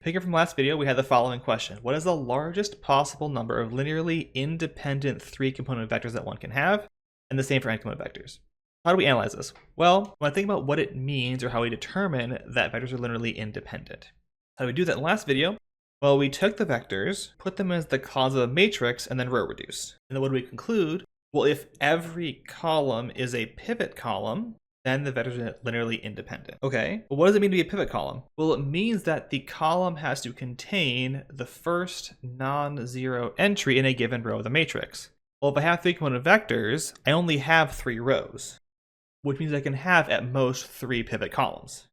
Picking up from last video, we had the following question. What is the largest possible number of linearly independent three-component vectors that one can have? And the same for n-component vectors. How do we analyze this? Well, when I think about what it means or how we determine that vectors are linearly independent. How do we do that in the last video? Well, we took the vectors, put them as the columns of a matrix, and then row reduce. And then what do we conclude? Well, if every column is a pivot column, then the vectors are linearly independent. Okay, but what does it mean to be a pivot column? Well, it means that the column has to contain the first non-zero entry in a given row of the matrix. Well, if I have three-component vectors, I only have 3 rows, which means I can have at most 3 pivot columns.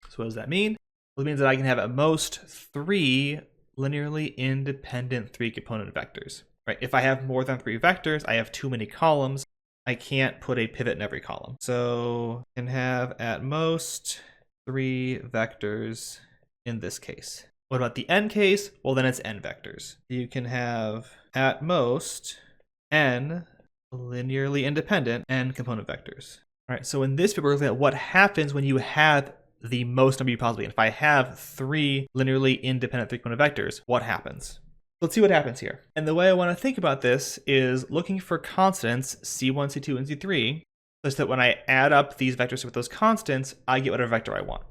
So what does that mean? Well, it means that I can have at most 3 linearly independent three-component vectors. Right? If I have more than 3 vectors, I have too many columns. I can't put a pivot in every column. So I can have at most 3 vectors in this case. What about the n case? Well, then it's n vectors. You can have at most n linearly independent n component vectors. All right, so in this video, we're looking at what happens when you have the most number you possibly can. If I have 3 linearly independent three-component vectors, what happens? Let's see what happens here. And the way I want to think about this is looking for constants C1, C2, and C3, such that when I add up these vectors with those constants, I get whatever vector I want.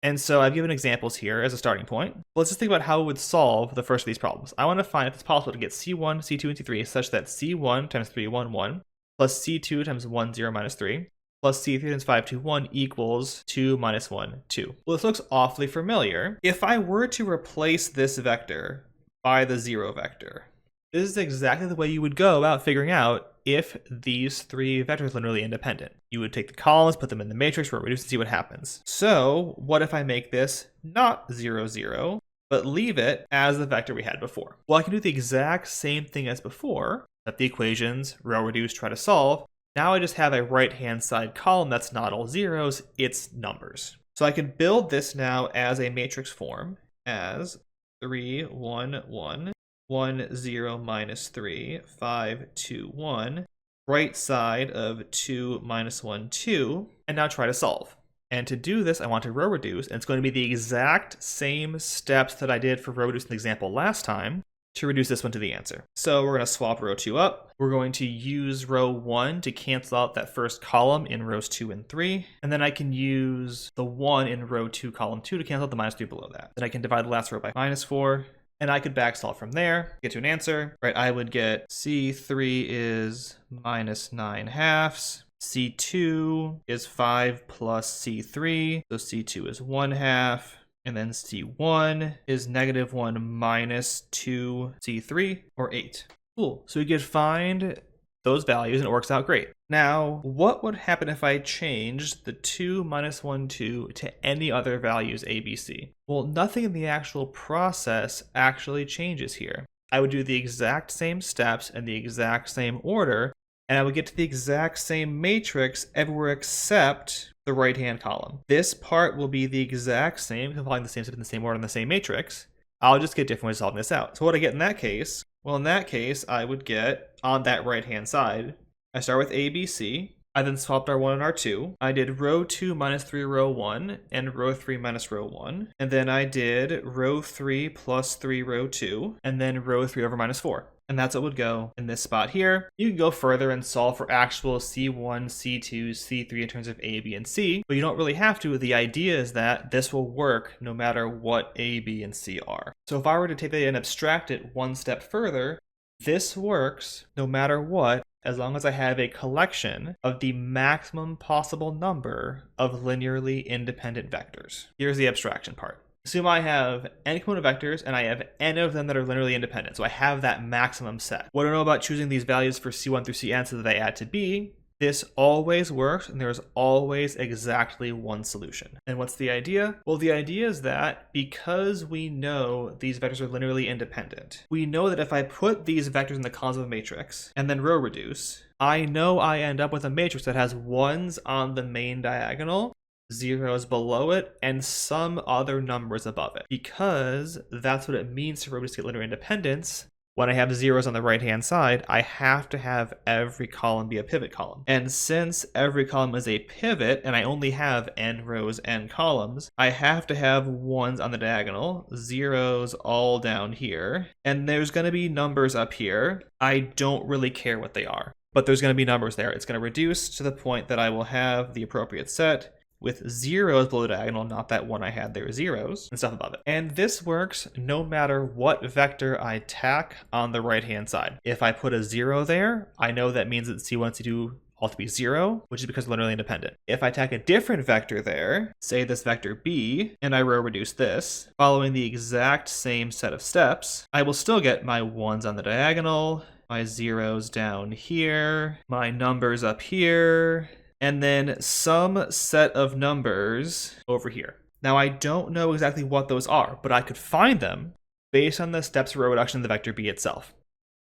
And so I've given examples here as a starting point. Let's just think about how we would solve the first of these problems. I want to find if it's possible to get C1, C2, and C3 such that C1 times 3, 1, 1, plus C2 times 1, 0, minus 3, plus C3 times 5, 2, 1 equals 2 minus 1, 2. Well, this looks awfully familiar. If I were to replace this vector by the 0 vector, this is exactly the way you would go about figuring out if these 3 vectors are linearly independent. You would take the columns, put them in the matrix, row reduce, and see what happens. So what if I make this not 0, 0, but leave it as the vector we had before? Well, I can do the exact same thing as before, set the equations, row reduce, try to solve. Now I just have a right-hand side column that's not all zeros, it's numbers. So I can build this now as a matrix form as 3, 1, 1, 1, 0, minus 3, 5, 2, 1, right side of 2, minus 1, 2, and now try to solve. And to do this, I want to row reduce, and it's going to be the exact same steps that I did for row reduce in the example last time to reduce this one to the answer. So we're going to swap row 2 up. We're going to use row 1 to cancel out that first column in rows 2 and 3. And then I can use the 1 in row 2, column 2 to cancel out the minus 3 below that. Then I can divide the last row by minus 4. And I could back solve from there, get to an answer. Right, I would get C3 is minus 9 halves. C2 is 5 plus C3. So C2 is 1 half. And then C1 is negative 1 minus 2 C3, or 8. Cool, so we could find those values and it works out great. Now, what would happen if I changed the 2 minus 1, 2 to any other values A, B, C? Well, nothing in the actual process actually changes here. I would do the exact same steps and the exact same order, and I would get to the exact same matrix everywhere except the right-hand column. This part will be the exact same, applying the same step in the same order in the same matrix. I'll just get different ways of solving this out. So what I get in that case? Well, in that case, I would get, on that right-hand side, I start with A, B, C. I then swapped R1 and R2. I did row 2 minus 3 row 1 and row 3 minus row 1. And then I did row 3 plus 3 row 2 and then row 3 over minus 4. And that's what would go in this spot here. You can go further and solve for actual C1, C2, C3 in terms of A, B, and C, but you don't really have to. The idea is that this will work no matter what A, B, and C are. So if I were to take that and abstract it one step further, this works no matter what, as long as I have a collection of the maximum possible number of linearly independent vectors. Here's the abstraction part. Assume I have n component vectors and I have n of them that are linearly independent. So I have that maximum set. What do I know about choosing these values for C1 through Cn so that they add to B? This always works and there's always exactly one solution. And what's the idea? Well, the idea is that because we know these vectors are linearly independent, we know that if I put these vectors in the columns of a matrix and then row reduce, I know I end up with a matrix that has 1s on the main diagonal, 0s below it, and some other numbers above it. Because that's what it means to row reduce to get linear independence. when I have zeros on the right-hand side, I have to have every column be a pivot column. And since every column is a pivot, and I only have n rows, n columns, I have to have ones on the diagonal, zeros all down here, and there's going to be numbers up here. I don't really care what they are, but there's going to be numbers there. It's going to reduce to the point that I will have the appropriate set with zeros below the diagonal, not that one I had there, zeros, and stuff above it. And this works no matter what vector I tack on the right-hand side. If I put a 0 there, I know that means that C1, C2 all to be 0, which is because they're linearly independent. If I tack a different vector there, say this vector b, and I row reduce this, following the exact same set of steps, I will still get my 1s on the diagonal, my zeros down here, my numbers up here, and then some set of numbers over here. Now, I don't know exactly what those are, but I could find them based on the steps of row reduction of the vector b itself.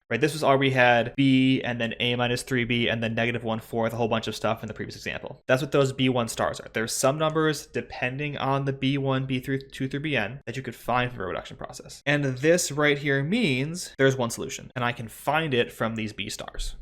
Right, this was already had b and then a minus 3b and then negative 1/4, a whole bunch of stuff in the previous example. That's what those b1 stars are. There's some numbers depending on the b1, b2 through bn that you could find from the row reduction process. And this right here means there's one solution, and I can find it from these b stars.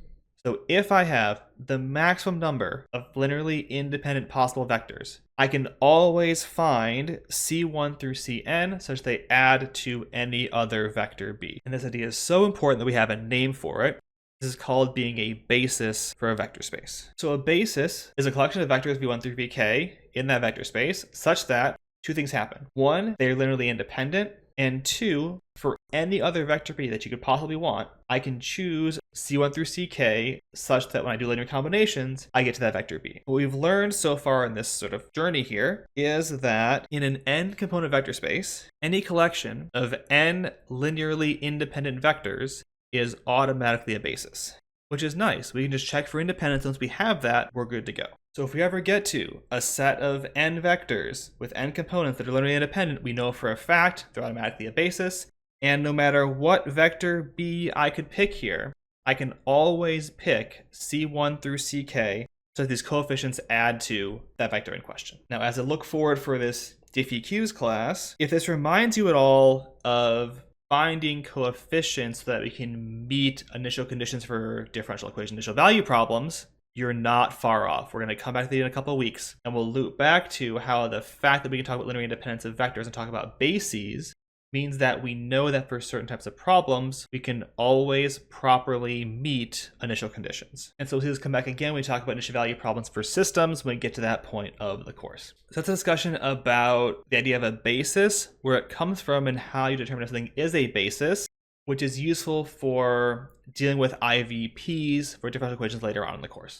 So if I have the maximum number of linearly independent possible vectors, I can always find C1 through Cn such they add to any other vector b. And this idea is so important that we have a name for it. This is called being a basis for a vector space. So a basis is a collection of vectors b1 through bk in that vector space such that two things happen. One, they're linearly independent. And two, for any other vector b that you could possibly want, I can choose C1 through Ck such that when I do linear combinations, I get to that vector b. What we've learned so far in this sort of journey here is that in an n component vector space, any collection of n linearly independent vectors is automatically a basis, which is nice. We can just check for independence. Once we have that, we're good to go. So if we ever get to a set of n vectors with n components that are linearly independent, we know for a fact they're automatically a basis. And no matter what vector b I could pick here, I can always pick C1 through Ck so that these coefficients add to that vector in question. Now, as I look forward for this diffeqs class, if this reminds you at all of finding coefficients so that we can meet initial conditions for differential equation initial value problems, you're not far off. We're going to come back to these in a couple of weeks, and we'll loop back to how the fact that we can talk about linear independence of vectors and talk about bases means that we know that for certain types of problems, we can always properly meet initial conditions. And so we'll see this come back again when we talk about initial value problems for systems when we get to that point of the course. So that's a discussion about the idea of a basis, where it comes from and how you determine if something is a basis, which is useful for dealing with IVPs for differential equations later on in the course.